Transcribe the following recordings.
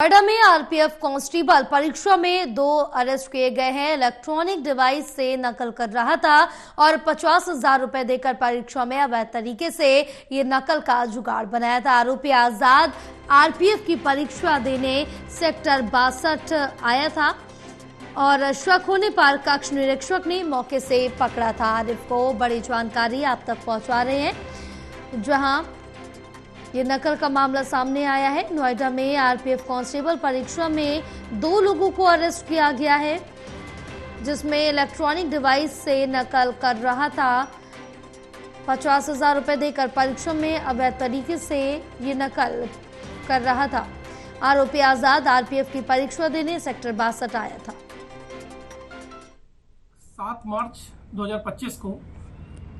नोएडा में RPF constable परीक्षा में 2 अरेस्ट किए गए हैं। इलेक्ट्रॉनिक डिवाइस से नकल कर रहा था और 50,000 रुपए देकर परीक्षा में अवैध तरीके से ये नकल का जुगाड़ बनाया था। आरोपी आजाद आरपीएफ की परीक्षा देने सेक्टर 62 आया था और शक होने पर कक्ष निरीक्षक ने मौके से पकड़ा था। आरिफ को बड़ी जानकारी आप तक पहुंचा रहे हैं, जहां ये नकल का मामला सामने आया है। नोएडा में आरपीएफ कांस्टेबल परीक्षा में 2 लोगों को अरेस्ट किया गया है, जिसमें इलेक्ट्रॉनिक डिवाइस से नकल कर रहा था। 50,000 रुपए देकर परीक्षा में अवैध तरीके से ये नकल कर रहा था। आरोपी आजाद आरपीएफ की परीक्षा देने सेक्टर 62 आया था। 7 मार्च 2025 को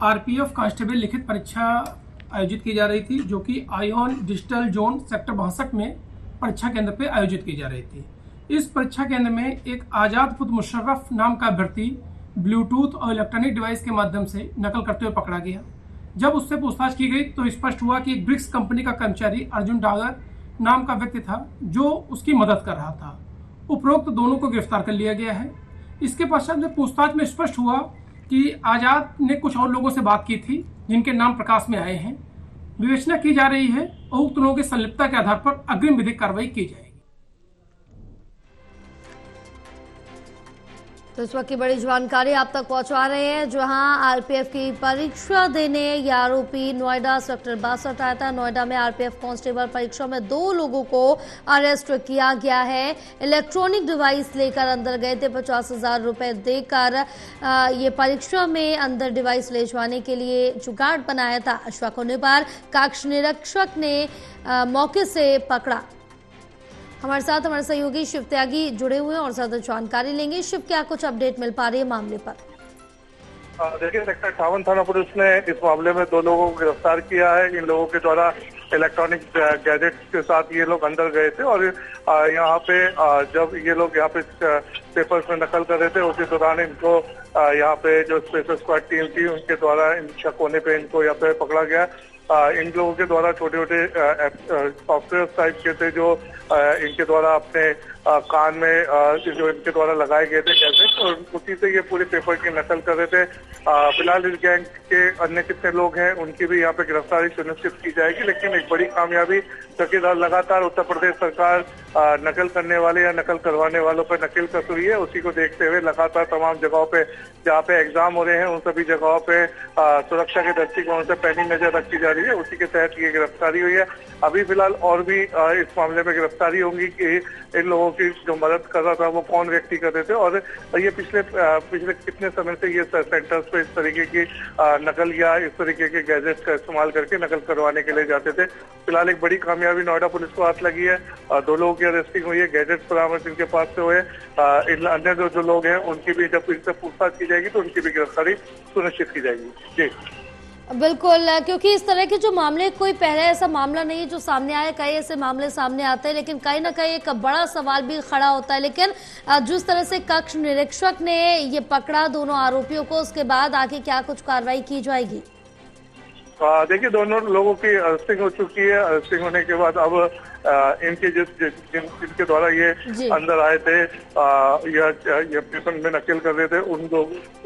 आरपीएफ कांस्टेबल लिखित परीक्षा आयोजित की जा रही थी, जो कि आयोन डिजिटल जोन सेक्टर 62 में परीक्षा केंद्र पे आयोजित की जा रही थी। इस परीक्षा केंद्र में एक आजाद पुत्र मुशर्रफ नाम का अभ्यर्थी ब्लूटूथ और इलेक्ट्रॉनिक डिवाइस के माध्यम से नकल करते हुए पकड़ा गया। जब उससे पूछताछ की गई तो स्पष्ट हुआ कि एक ब्रिक्स कंपनी का कर्मचारी अर्जुन डागर नाम का व्यक्ति था, जो उसकी मदद कर रहा था। उपरोक्त दोनों को गिरफ्तार कर लिया गया है। इसके पश्चात जब पूछताछ में स्पष्ट हुआ कि आजाद ने कुछ और लोगों से बात की थी, जिनके नाम प्रकाश में आए हैं। विवेचना की जा रही है और उक्त लोगों की संलिप्तता के आधार पर अग्रिम विधिक कार्रवाई की जाएगी। तो इस वक्त की बड़ी जानकारी आप तक पहुंचा रहे हैं, जहां आरपीएफ की परीक्षा देने ये आरोपी नोएडा सेक्टर 62 आया था। नोएडा में आरपीएफ कांस्टेबल परीक्षा में 2 लोगों को अरेस्ट किया गया है। इलेक्ट्रॉनिक डिवाइस लेकर अंदर गए थे। 50,000 रुपए देकर ये परीक्षा में अंदर डिवाइस ले जाने के लिए जुगाड़ बनाया था। शक होने पर कक्ष निरीक्षक ने मौके से पकड़ा। हमारे साथ हमारे सहयोगी शिव त्यागी जुड़े हुए हैं और ज्यादा जानकारी लेंगे। शिव, क्या कुछ अपडेट मिल पा रही है मामले पर? देखिए, सेक्टर 58 थाना पुलिस ने इस मामले में 2 लोगों को गिरफ्तार किया है। इन लोगों के द्वारा इलेक्ट्रॉनिक गैजेट्स के साथ ये लोग अंदर गए थे और यहाँ पे जब ये लोग यहाँ पे पेपर्स में नकल कर रहे थे, उसी दौरान इनको यहाँ पे जो स्पेशल स्क्वाड टीम थी उनके द्वारा इन शक होने पे इनको यहाँ पे पकड़ा गया। इन लोगों के द्वारा छोटे छोटे सॉफ्टवेयर टाइप के थे, जो इनके द्वारा अपने कान में जो इनके द्वारा लगाए गए थे गैजेट, और उसी से ये पूरे पेपर की नकल कर रहे थे। फिलहाल इस गैंग के अन्य कितने लोग हैं उनकी भी यहाँ पे गिरफ्तारी सुनिश्चित की जाएगी। लेकिन एक बड़ी कामयाबी, क्योंकि लगातार उत्तर प्रदेश सरकार नकल करने वाले या नकल करवाने वालों पर नकेल कस रही है। उसी को देखते हुए लगातार तमाम जगहों पे जहाँ पे एग्जाम हो रहे हैं उन सभी जगहों पे सुरक्षा के दृष्टिकोण से पैनी नजर रखी जा रही है। उसी के तहत ये गिरफ्तारी हुई है। अभी फिलहाल और भी इस मामले में गिरफ्तारी होंगी कि इन लोगों की जो मदद कर रहा था वो कौन व्यक्ति कर रहे थे और ये पिछले कितने समय से ये सेंटर्स पे इस तरीके की नकल या इस तरीके के गैजेट्स का इस्तेमाल करके नकल करवाने के लिए जाते थे। फिलहाल एक बड़ी कामयाबी नोएडा पुलिस को हाथ लगी है। 2 लोगों की अरेस्टिंग हुई है, गैजेट्स बरामद इनके पास से हुए। इन अन्य जो लोग हैं उनकी भी जब इनसे पूछताछ की जाएगी तो उनकी भी गिरफ्तारी सुनिश्चित की जाएगी। जी बिल्कुल, क्योंकि इस तरह के जो मामले, कोई पहले ऐसा मामला नहीं है जो सामने आया। कई ऐसे मामले सामने आते हैं, लेकिन कहीं ना कहीं एक बड़ा सवाल भी खड़ा होता है। लेकिन जिस तरह से कक्ष निरीक्षक ने ये पकड़ा दोनों आरोपियों को, उसके बाद आगे क्या कुछ कार्रवाई की जाएगी? देखिए, दोनों लोगों की अरेस्टिंग हो चुकी है। अरेस्टिंग होने के बाद अब इनके जिनके द्वारा ये अंदर आए थे या पेपर में नकल कर रहे थे, उन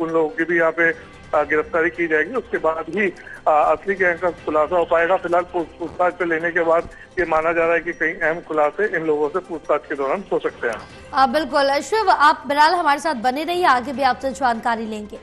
लोगों की भी यहाँ पे गिरफ्तारी की जाएगी। उसके बाद ही असली गैंग का खुलासा हो पाएगा। फिलहाल पूछताछ पे लेने के बाद ये माना जा रहा है कि कई अहम खुलासे इन लोगों से पूछताछ के दौरान हो सकते हैं। बिल्कुल शिव, आप बिलाल हमारे साथ बने रहिए, आगे भी आपसे जानकारी लेंगे।